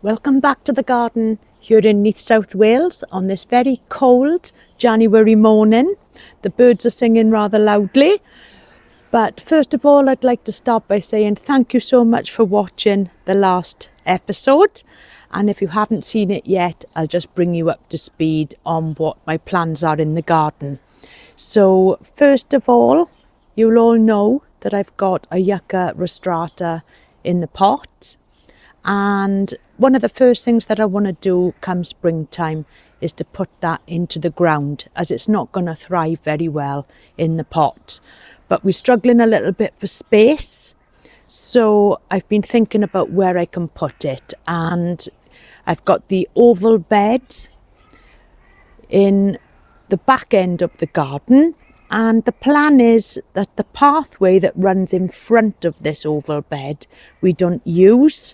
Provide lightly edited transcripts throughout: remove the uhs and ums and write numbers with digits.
Welcome back to the garden here in Neath, South Wales on this very cold January morning. The birds are singing rather loudly. But first of all, I'd like to start by saying thank you so much for watching the last episode. And if you haven't seen it yet, I'll just bring you up to speed on what my plans are in the garden. So first of all, you'll all know that I've got a Yucca Rostrata in the pot. And one of the first things that I want to do come springtime is to put that into the ground, as it's not going to thrive very well in the pot. But we're struggling a little bit for space. So I've been thinking about where I can put it. And I've got the oval bed in the back end of the garden. And the plan is that the pathway that runs in front of this oval bed, we don't use.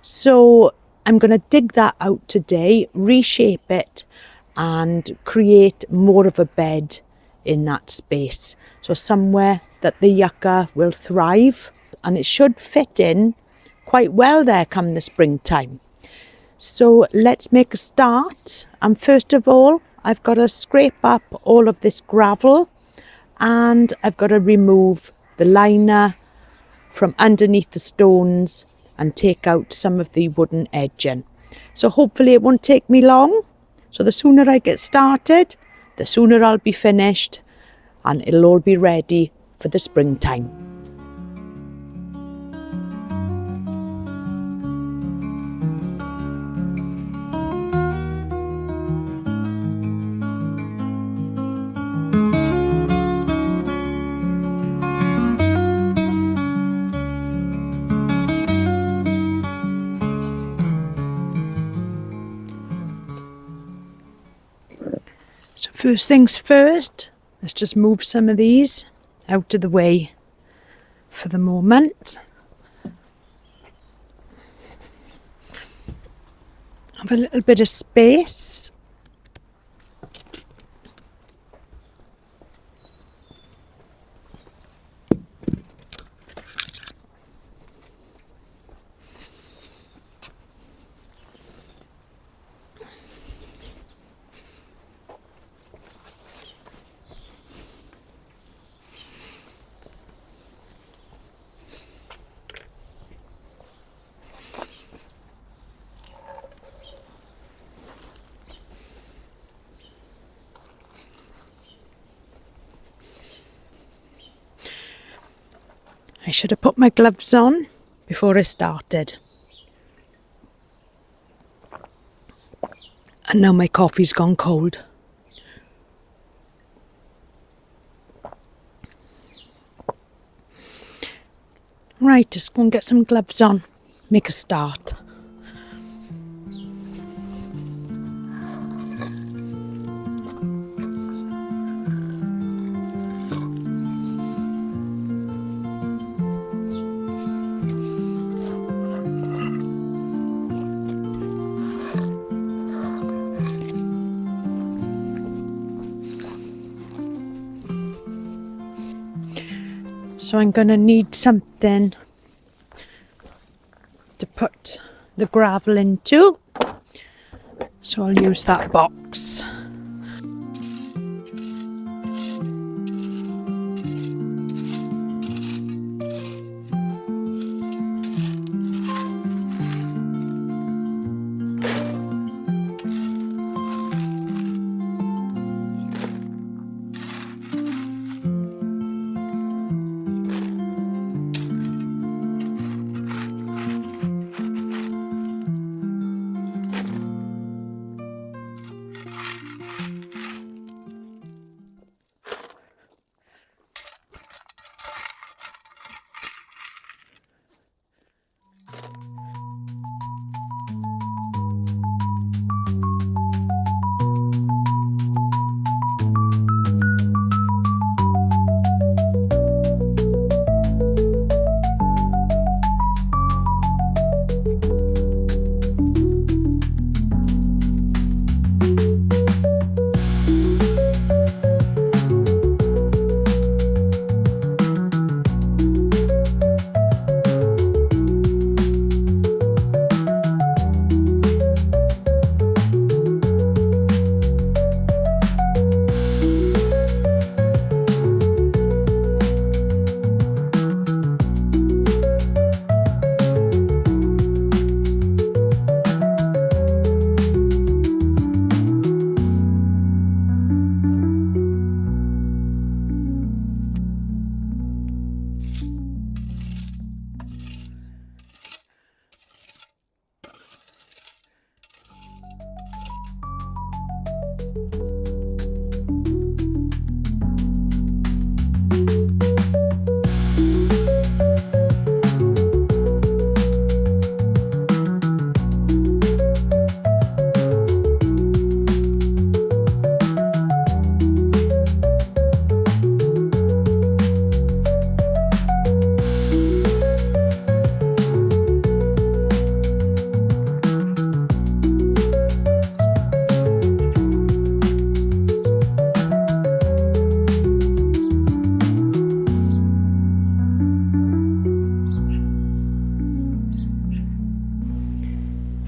So I'm going to dig that out today, reshape it and create more of a bed in that space. So somewhere that the yucca will thrive, and it should fit in quite well there come the springtime. So let's make a start. And first of all, I've got to scrape up all of this gravel and I've got to remove the liner from underneath the stones and take out some of the wooden edging. So hopefully it won't take me long. So the sooner I get started, the sooner I'll be finished and it'll all be ready for the springtime. So first things first, let's just move some of these out of the way for the moment. Have a little bit of space. I should have put my gloves on before I started. And now my coffee's gone cold. Right, just go and get some gloves on. Make a start. So I'm going to need something to put the gravel into. So I'll use that box.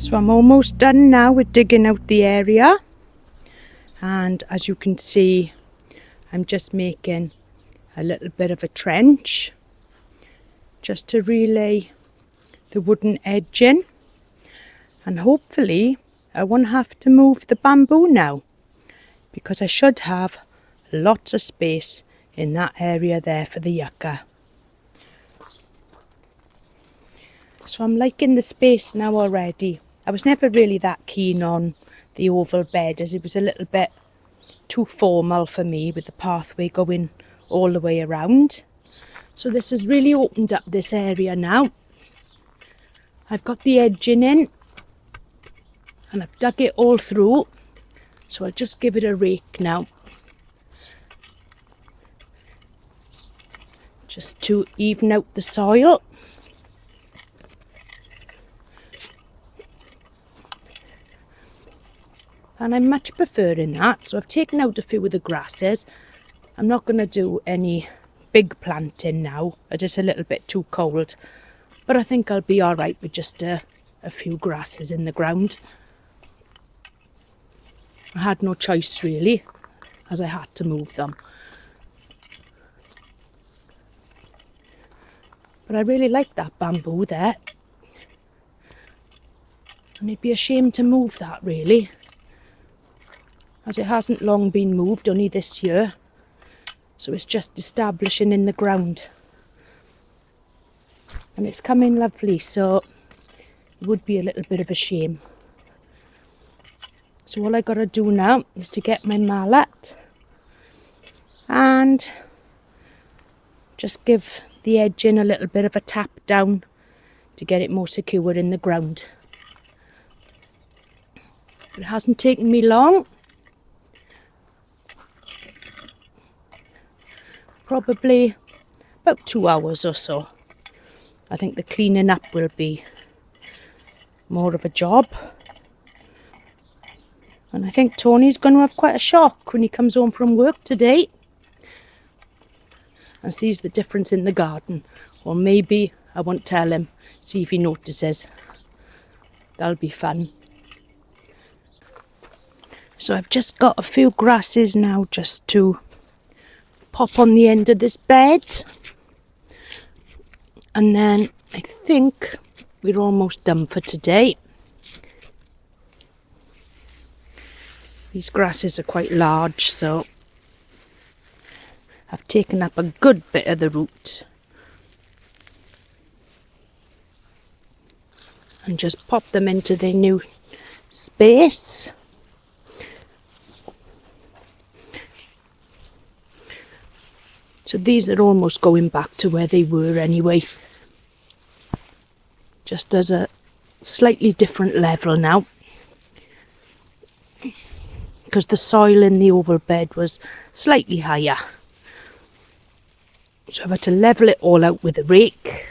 So I'm almost done now with digging out the area, and as you can see, I'm just making a little bit of a trench just to relay the wooden edge in, and hopefully I won't have to move the bamboo now, because I should have lots of space in that area there for the yucca. So I'm liking the space now already. I was never really that keen on the oval bed, as it was a little bit too formal for me with the pathway going all the way around. So this has really opened up this area now. I've got the edging in and I've dug it all through, so I'll just give it a rake now, just to even out the soil. And I'm much preferring that. So I've taken out a few of the grasses. I'm not going to do any big planting now. It's just a little bit too cold. But I think I'll be all right with just a few grasses in the ground. I had no choice really, as I had to move them. But I really like that bamboo there. And it'd be a shame to move that really, as it hasn't long been moved, only this year. So it's just establishing in the ground. And it's coming lovely, so it would be a little bit of a shame. So all I got to do now is to get my mallet and just give the edge in a little bit of a tap down to get it more secure in the ground. It hasn't taken me long. Probably about 2 hours or so. I think the cleaning up will be more of a job. And I think Tony's going to have quite a shock when he comes home from work today and sees the difference in the garden. Or maybe I won't tell him, see if he notices. That'll be fun. So I've just got a few grasses now just to pop on the end of this bed, and then I think we're almost done for today. These grasses are quite large, so I've taken up a good bit of the root and just pop them into their new space. So these are almost going back to where they were anyway. Just at a slightly different level now, because the soil in the overbed was slightly higher. So I've had to level it all out with a rake.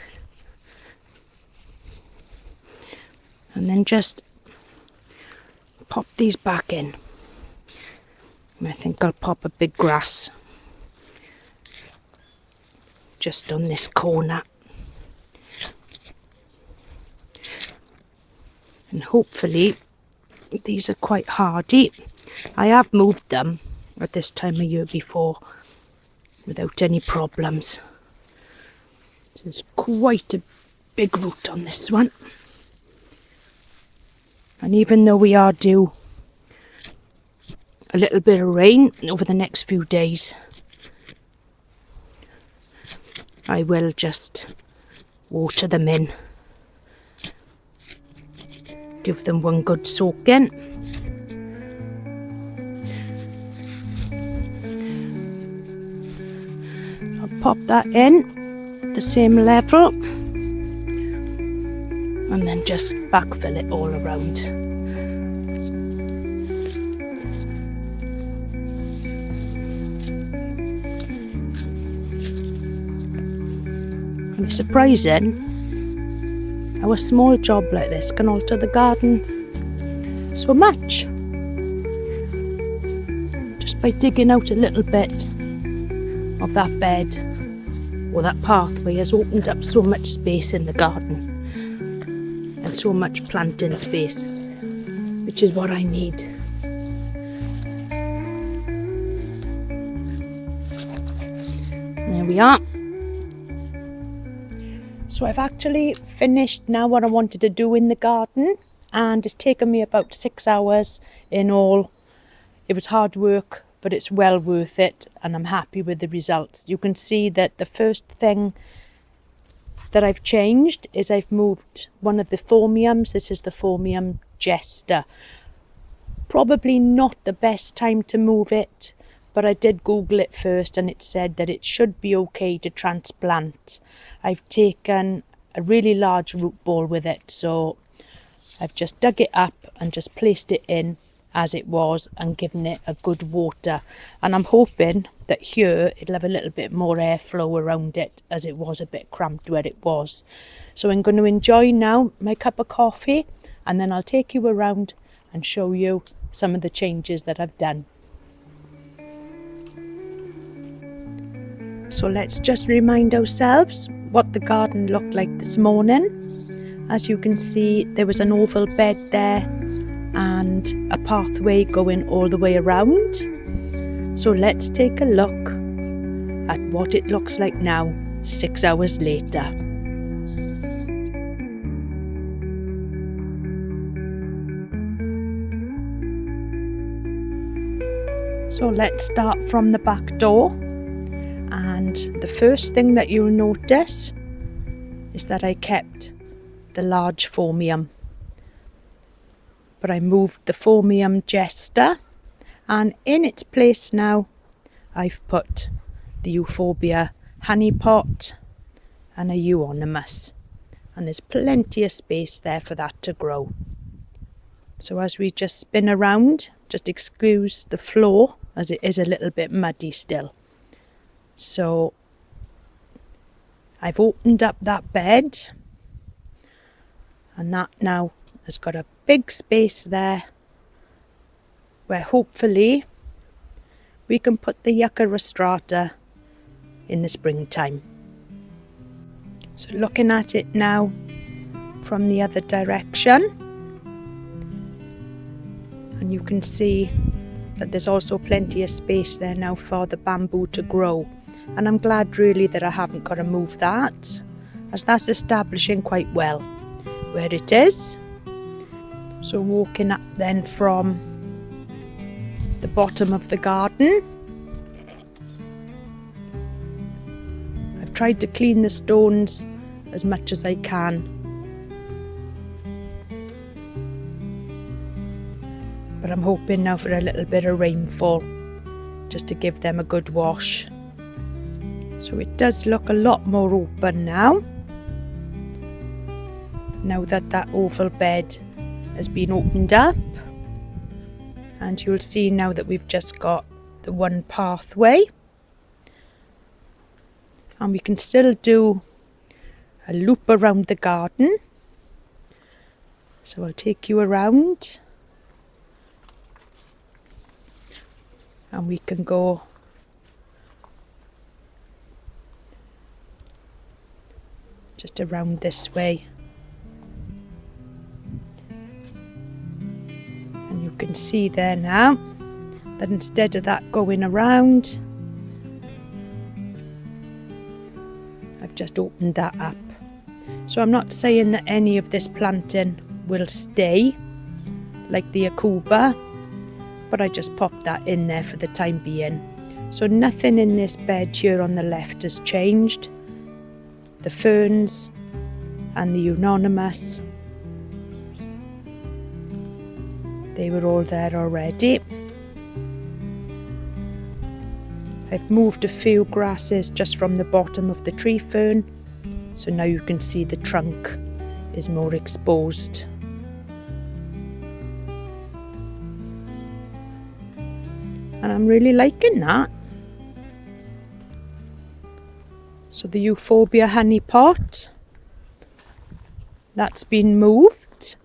And then just pop these back in. And I think I'll pop a big grass just on this corner, and hopefully these are quite hardy. I have moved them at this time of year before without any problems. So there's quite a big root on this one, and even though we are due a little bit of rain over the next few days, I will just water them in, give them one good soak in. I'll pop that in at the same level and then just backfill it all around. It's surprising how a small job like this can alter the garden so much. Just by digging out a little bit of that bed or that pathway has opened up so much space in the garden. and so much planting space, which is what I need. There we are. So I've actually finished now what I wanted to do in the garden, and it's taken me about 6 hours in all. It was hard work, but it's well worth it, and I'm happy with the results. You can see that the first thing that I've changed is I've moved one of the phormiums. This is the phormium jester. Probably not the best time to move it, but I did Google it first and it said that it should be okay to transplant. I've taken a really large root ball with it, so I've just dug it up and just placed it in as it was and given it a good water. And I'm hoping that here it'll have a little bit more airflow around it, as it was a bit cramped where it was. So I'm going to enjoy now my cup of coffee, and then I'll take you around and show you some of the changes that I've done. So let's just remind ourselves what the garden looked like this morning. As you can see, there was an oval bed there and a pathway going all the way around. So let's take a look at what it looks like now, 6 hours later. So let's start from the back door. And the first thing that you'll notice is that I kept the large phormium, but I moved the phormium jester, and in its place now I've put the euphorbia honeypot and a euonymus, and there's plenty of space there for that to grow. So as we just spin around, just excuse the floor as it is a little bit muddy still. So I've opened up that bed, and that now has got a big space there where hopefully we can put the Yucca Rostrata in the springtime. So looking at it now from the other direction, and you can see that there's also plenty of space there now for the bamboo to grow. And I'm glad really that I haven't got to move that, as that's establishing quite well where it is. So walking up then from the bottom of the garden, I've tried to clean the stones as much as I can. But I'm hoping now for a little bit of rainfall just to give them a good wash. So it does look a lot more open now that that oval bed has been opened up. And you'll see now that we've just got the one pathway, and we can still do a loop around the garden. So I'll take you around, and we can go just around this way. And you can see there now that instead of that going around, I've just opened that up. So I'm not saying that any of this planting will stay like the Akuba, but I just popped that in there for the time being. So nothing in this bed here on the left has changed. The ferns and the euonymus, they were all there already. I've moved a few grasses just from the bottom of the tree fern, so now you can see the trunk is more exposed. And I'm really liking that. So the euphorbia honeypot, that's been moved,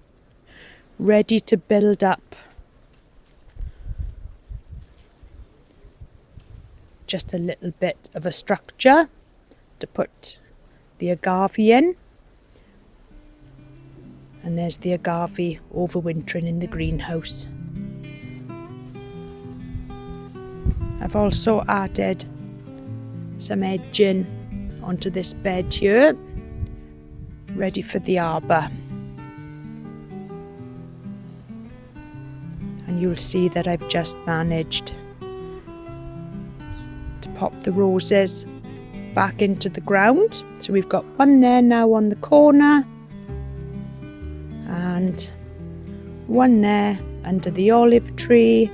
ready to build up just a little bit of a structure to put the agave in. And there's the agave overwintering in the greenhouse. I've also added some edging onto this bed here, ready for the arbour. And you'll see that I've just managed to pop the roses back into the ground. So we've got one there now on the corner, and one there under the olive tree,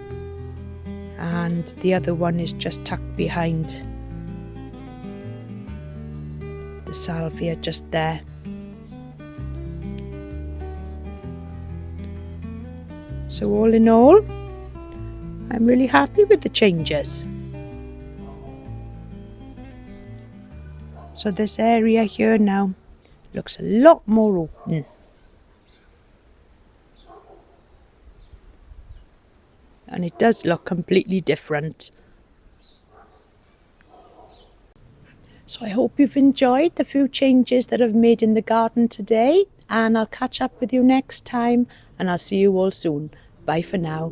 and the other one is just tucked behind the salvia just there. So all in all, I'm really happy with the changes. So this area here now looks a lot more open. And it does look completely different. So I hope you've enjoyed the few changes that I've made in the garden today, and I'll catch up with you next time, and I'll see you all soon. Bye for now.